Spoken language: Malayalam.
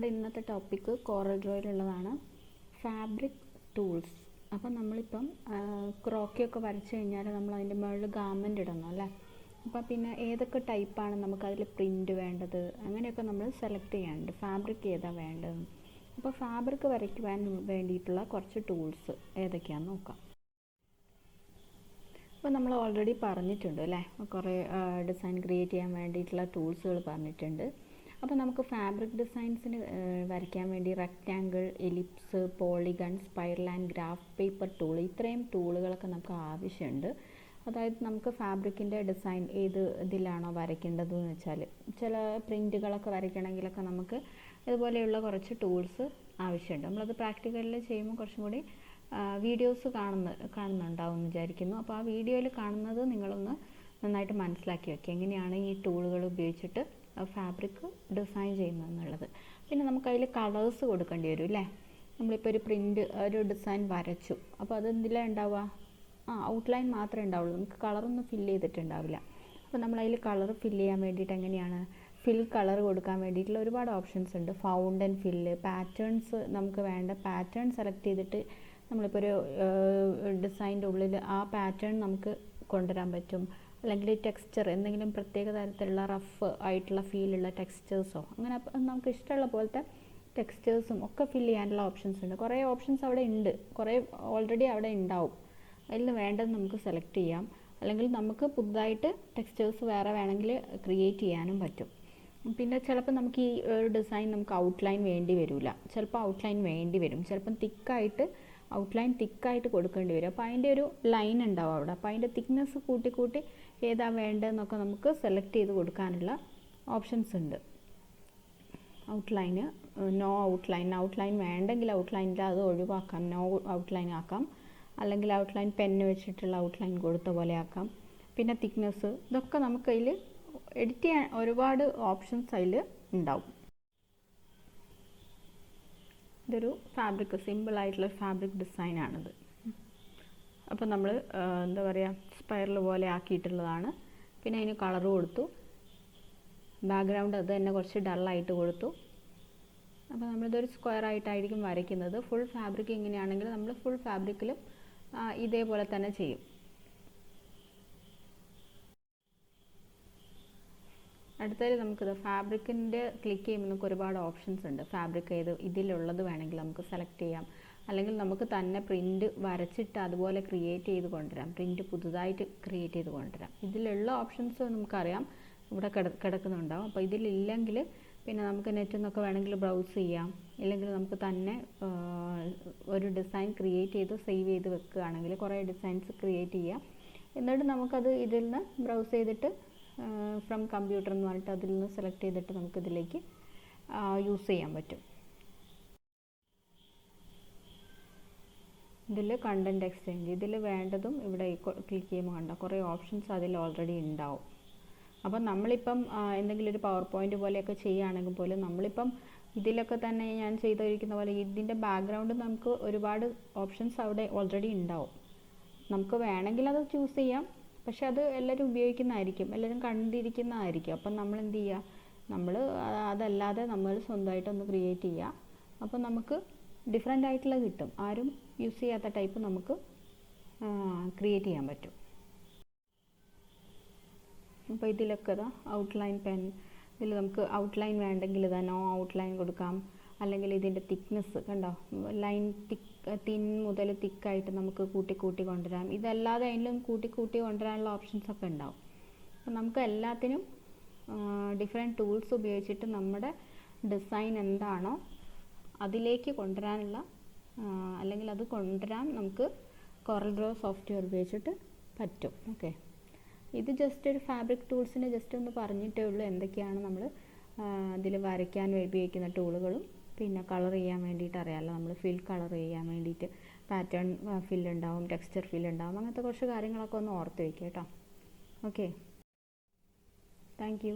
ഇന്നത്തെ ടോപ്പിക്ക് കോറൽ ഡ്രോയിലുള്ളതാണ്, ഫാബ്രിക് ടൂൾസ്. അപ്പം നമ്മളിപ്പം ക്രോക്കിയൊക്കെ വരച്ച് കഴിഞ്ഞാൽ നമ്മൾ അതിൻ്റെ മുകളിൽ ഗാർമെൻ്റ് ഇടണം അല്ലേ. അപ്പോൾ പിന്നെ ഏതൊക്കെ ടൈപ്പാണ് നമുക്കതിൽ പ്രിൻ്റ് വേണ്ടത്, അങ്ങനെയൊക്കെ നമ്മൾ സെലക്ട് ചെയ്യാനുണ്ട്. ഫാബ്രിക് ഏതാണ് വേണ്ടത്. അപ്പോൾ ഫാബ്രിക് വരയ്ക്കുവാൻ വേണ്ടിയിട്ടുള്ള കുറച്ച് ടൂൾസ് ഏതൊക്കെയാണെന്ന് നോക്കാം. അപ്പോൾ നമ്മൾ ഓൾറെഡി പറഞ്ഞിട്ടുണ്ട് അല്ലേ, കുറേ ഡിസൈൻ ക്രിയേറ്റ് ചെയ്യാൻ വേണ്ടിയിട്ടുള്ള ടൂൾസുകൾ പറഞ്ഞിട്ടുണ്ട്. അപ്പോൾ നമുക്ക് ഫാബ്രിക് ഡിസൈൻസിന് വരയ്ക്കാൻ വേണ്ടി rectangle, ellipse, polygon, spiral and graph paper tool, ഇത്രയും ടൂളുകളൊക്കെ നമുക്ക് ആവശ്യമുണ്ട്. അതായത് നമുക്ക് ഫാബ്രിക്കിൻ്റെ ഡിസൈൻ ഏത് ഇതിലാണോ വരയ്ക്കേണ്ടതെന്ന് വെച്ചാൽ, ചില പ്രിൻറ്റുകളൊക്കെ വരയ്ക്കണമെങ്കിലൊക്കെ നമുക്ക് ഇതുപോലെയുള്ള കുറച്ച് ടൂൾസ് ആവശ്യമുണ്ട്. നമ്മളത് പ്രാക്ടിക്കലിൽ ചെയ്യുമ്പോൾ കുറച്ചും കൂടി വീഡിയോസ് കാണുന്നുണ്ടാവും എന്ന് വിചാരിക്കുന്നു. അപ്പോൾ ആ വീഡിയോയിൽ കാണുന്നത് നിങ്ങളൊന്ന് നന്നായിട്ട് മനസ്സിലാക്കി വയ്ക്കുക, എങ്ങനെയാണ് ഈ ടൂളുകൾ ഉപയോഗിച്ചിട്ട് ഫാബ്രിക് ഡിസൈൻ ചെയ്യുന്നതെന്നുള്ളത്. പിന്നെ നമുക്കതിൽ കളേഴ്സ് കൊടുക്കേണ്ടി വരും അല്ലേ. നമ്മളിപ്പോൾ ഒരു ഡിസൈൻ വരച്ചു, അപ്പോൾ അത് എന്തിലാണ് ഉണ്ടാവുക, ഔട്ട്ലൈൻ മാത്രമേ ഉണ്ടാവുള്ളൂ, നമുക്ക് കളറൊന്നും ഫില്ല് ചെയ്തിട്ടുണ്ടാവില്ല. അപ്പോൾ നമ്മളതിൽ കളർ ഫില്ല് ചെയ്യാൻ വേണ്ടിയിട്ട് എങ്ങനെയാണ്, ഫിൽ കളർ കൊടുക്കാൻ വേണ്ടിയിട്ടുള്ള ഒരുപാട് ഓപ്ഷൻസ് ഉണ്ട്. ഫൗണ്ടൻ ഫില്ല്, പാറ്റേൺസ്, നമുക്ക് വേണ്ട പാറ്റേൺ സെലക്ട് ചെയ്തിട്ട് നമ്മളിപ്പോൾ ഒരു ഡിസൈൻ്റെ ഉള്ളിൽ ആ പാറ്റേൺ നമുക്ക് കൊണ്ടുവരാൻ പറ്റും. അല്ലെങ്കിൽ ടെക്സ്ചർ, എന്തെങ്കിലും പ്രത്യേക തരത്തിലുള്ള റഫ് ആയിട്ടുള്ള ഫീലുള്ള ടെക്സ്ചേഴ്സോ, അങ്ങനെ നമുക്ക് ഇഷ്ടമുള്ള പോലത്തെ ടെക്സ്ചേഴ്സും ഒക്കെ ഫില്ല് ചെയ്യാനുള്ള ഓപ്ഷൻസ് ഉണ്ട്. കുറേ ഓപ്ഷൻസ് അവിടെ ഉണ്ട്, കുറേ ഓൾറെഡി അവിടെ ഉണ്ടാവും. അതിൽ വേണ്ടത് നമുക്ക് സെലക്ട് ചെയ്യാം. അല്ലെങ്കിൽ നമുക്ക് പുതുതായിട്ട് ടെക്സ്ചേഴ്സ് വേറെ വേണമെങ്കിൽ ക്രിയേറ്റ് ചെയ്യാനും പറ്റും. പിന്നെ ചിലപ്പോൾ നമുക്ക് ഈ ഒരു ഡിസൈൻ നമുക്ക് ഔട്ട്ലൈൻ വേണ്ടി വരില്ല, ചിലപ്പോൾ ഔട്ട്ലൈൻ വേണ്ടി വരും, ചിലപ്പം ഔട്ട്ലൈൻ തിക്കായിട്ട് കൊടുക്കേണ്ടി വരും. അപ്പോൾ അതിൻ്റെ ഒരു ലൈൻ ഉണ്ടാവും അവിടെ. അപ്പോൾ അതിൻ്റെ തിക്നെസ് കൂട്ടി ഏതാ വേണ്ടതെന്നൊക്കെ നമുക്ക് സെലക്ട് ചെയ്ത് കൊടുക്കാനുള്ള ഓപ്ഷൻസ് ഉണ്ട്. ഔട്ട്ലൈന്, നോ ഔട്ട്ലൈൻ വേണ്ടെങ്കിൽ ഔട്ട്ലൈനിൽ അത് ഒഴിവാക്കാം, നോ ഔട്ട്ലൈൻ ആക്കാം. അല്ലെങ്കിൽ ഔട്ട്ലൈൻ പെന്ന് വെച്ചിട്ടുള്ള ഔട്ട്ലൈൻ കൊടുത്ത പോലെ ആക്കാം. പിന്നെ തിക്നെസ്, ഇതൊക്കെ നമുക്കതിൽ എഡിറ്റ് ചെയ്യാൻ ഒരുപാട് ഓപ്ഷൻസ് അതിൽ ഉണ്ടാവും. ഇതൊരു ഫാബ്രിക്, സിമ്പിളായിട്ടുള്ള ഫാബ്രിക് ഡിസൈനാണിത്. അപ്പോൾ നമ്മൾ എന്താ പറയുക, സ്പൈറൽ പോലെ ആക്കിയിട്ടുള്ളതാണ്. പിന്നെ അതിന് കളർ കൊടുത്തു, ബാക്ക്ഗ്രൗണ്ട് അത് തന്നെ കുറച്ച് ഡള്ളായിട്ട് കൊടുത്തു. അപ്പോൾ നമ്മളിതൊരു സ്ക്വയർ ആയിട്ടായിരിക്കും വരയ്ക്കുന്നത്. ഫുൾ ഫാബ്രിക് ഇങ്ങനെയാണെങ്കിൽ നമ്മൾ ഫുൾ ഫാബ്രിക്കിലും ഇതേപോലെ തന്നെ ചെയ്യും. അടുത്തത് നമുക്കിത് ഫാബ്രിക്കിൻ്റെ ക്ലിക്ക് ചെയ്യുമ്പോൾ നമുക്ക് ഒരുപാട് ഓപ്ഷൻസ് ഉണ്ട്. ഫാബ്രിക് ഇതിലുള്ളത് വേണമെങ്കിൽ നമുക്ക് സെലക്ട് ചെയ്യാം. അല്ലെങ്കിൽ നമുക്ക് തന്നെ പ്രിൻ്റ് വരച്ചിട്ട് അതുപോലെ ക്രിയേറ്റ് ചെയ്ത് കൊണ്ടുവരാം, പ്രിൻ്റ് പുതുതായിട്ട് ക്രിയേറ്റ് ചെയ്ത് കൊണ്ടുവരാം. ഇതിലുള്ള ഓപ്ഷൻസ് നമുക്കറിയാം, ഇവിടെ കിടക്കുന്നുണ്ടാവും. അപ്പോൾ ഇതിലില്ലെങ്കിൽ പിന്നെ നമുക്ക് നെറ്റിൽ നിന്നൊക്കെ വേണമെങ്കിൽ ബ്രൗസ് ചെയ്യാം. ഇല്ലെങ്കിൽ നമുക്ക് തന്നെ ഒരു ഡിസൈൻ ക്രിയേറ്റ് ചെയ്ത് സേവ് ചെയ്ത് വെക്കുകയാണെങ്കിൽ കുറേ ഡിസൈൻസ് ക്രിയേറ്റ് ചെയ്യാം. എന്നിട്ട് നമുക്കത് ഇതിൽ നിന്ന് ബ്രൗസ് ചെയ്തിട്ട് ഫ്രം കമ്പ്യൂട്ടർ എന്ന് പറഞ്ഞിട്ട് അതിൽ നിന്ന് സെലക്ട് ചെയ്തിട്ട് നമുക്കിതിലേക്ക് യൂസ് ചെയ്യാൻ പറ്റും. ഇതിൽ കണ്ടൻറ് എക്സ്ചേഞ്ച്, ഇതിൽ വേണ്ടതും ഇവിടെ ക്ലിക്ക് ചെയ്യുമ്പോൾ കണ്ട കുറേ ഓപ്ഷൻസ് അതിൽ ഓൾറെഡി ഉണ്ടാവും. അപ്പം നമ്മളിപ്പം എന്തെങ്കിലും ഒരു പവർ പോയിൻ്റ് പോലെയൊക്കെ ചെയ്യുകയാണെങ്കിൽ പോലും നമ്മളിപ്പം ഇതിലൊക്കെ തന്നെ ഞാൻ ചെയ്തിരിക്കുന്ന പോലെ ഇതിൻ്റെ ബാക്ക്ഗ്രൗണ്ട് നമുക്ക് ഒരുപാട് ഓപ്ഷൻസ് അവിടെ ഓൾറെഡി ഉണ്ടാവും. നമുക്ക് വേണമെങ്കിൽ അത് ചൂസ് ചെയ്യാം, പക്ഷെ അത് എല്ലാവരും ഉപയോഗിക്കുന്നതായിരിക്കും, എല്ലാവരും കണ്ടിരിക്കുന്നതായിരിക്കും. അപ്പം നമ്മൾ എന്ത് ചെയ്യുക, നമ്മൾ അതല്ലാതെ നമ്മൾ സ്വന്തമായിട്ടൊന്ന് ക്രിയേറ്റ് ചെയ്യുക. അപ്പം നമുക്ക് ഡിഫറെൻ്റ് ആയിട്ടുള്ള കിട്ടും, ആരും യൂസ് ചെയ്യാത്ത ടൈപ്പ് നമുക്ക് ക്രിയേറ്റ് ചെയ്യാൻ പറ്റും. അപ്പോൾ ഇതിലൊക്കെ ഇതാ ഔട്ട്ലൈൻ പെൻ, ഇതിൽ നമുക്ക് ഔട്ട്ലൈൻ വേണ്ടെങ്കിൽ ഇതാ നോ ഔട്ട്ലൈൻ കൊടുക്കാം. അല്ലെങ്കിൽ ഇതിൻ്റെ തിക്നെസ് കണ്ടോ, ലൈൻ തിൻ മുതൽ തിക്കായിട്ട് നമുക്ക് കൂട്ടി കൊണ്ടുവരാം. ഇതല്ലാതെ അതിലും കൂട്ടി കൊണ്ടുവരാനുള്ള ഓപ്ഷൻസൊക്കെ ഉണ്ടാവും. അപ്പം നമുക്ക് എല്ലാത്തിനും ഡിഫറെൻറ്റ് ടൂൾസ് ഉപയോഗിച്ചിട്ട് നമ്മുടെ ഡിസൈൻ എന്താണോ അതിലേക്ക് കൊണ്ടുവരാനുള്ള അല്ലെങ്കിൽ അത് കൊണ്ടുവരാൻ നമുക്ക് കോറൽ ഡ്രോ സോഫ്റ്റ്വെയർ ഉപയോഗിച്ചിട്ട് പറ്റും. ഓക്കെ, ഇത് ജസ്റ്റ് ഒരു ഫാബ്രിക് ടൂൾസിന് ജസ്റ്റ് ഒന്ന് പറഞ്ഞിട്ടേ ഉള്ളൂ എന്തൊക്കെയാണ് നമ്മൾ അതിൽ വരയ്ക്കാൻ ഉപയോഗിക്കുന്ന ടൂളുകളും. പിന്നെ കളർ ചെയ്യാൻ വേണ്ടിയിട്ട് അറിയാമല്ലോ, നമ്മൾ ഫിൽ കളർ ചെയ്യാൻ വേണ്ടിയിട്ട് പാറ്റേൺ ഫില്ല് ഉണ്ടാവും, ടെക്സ്ചർ ഫില്ല് ഉണ്ടാവും, അങ്ങനത്തെ കുറച്ച് കാര്യങ്ങളൊക്കെ ഒന്ന് ഓർത്ത് വയ്ക്കുക കേട്ടോ. Okay, thank you.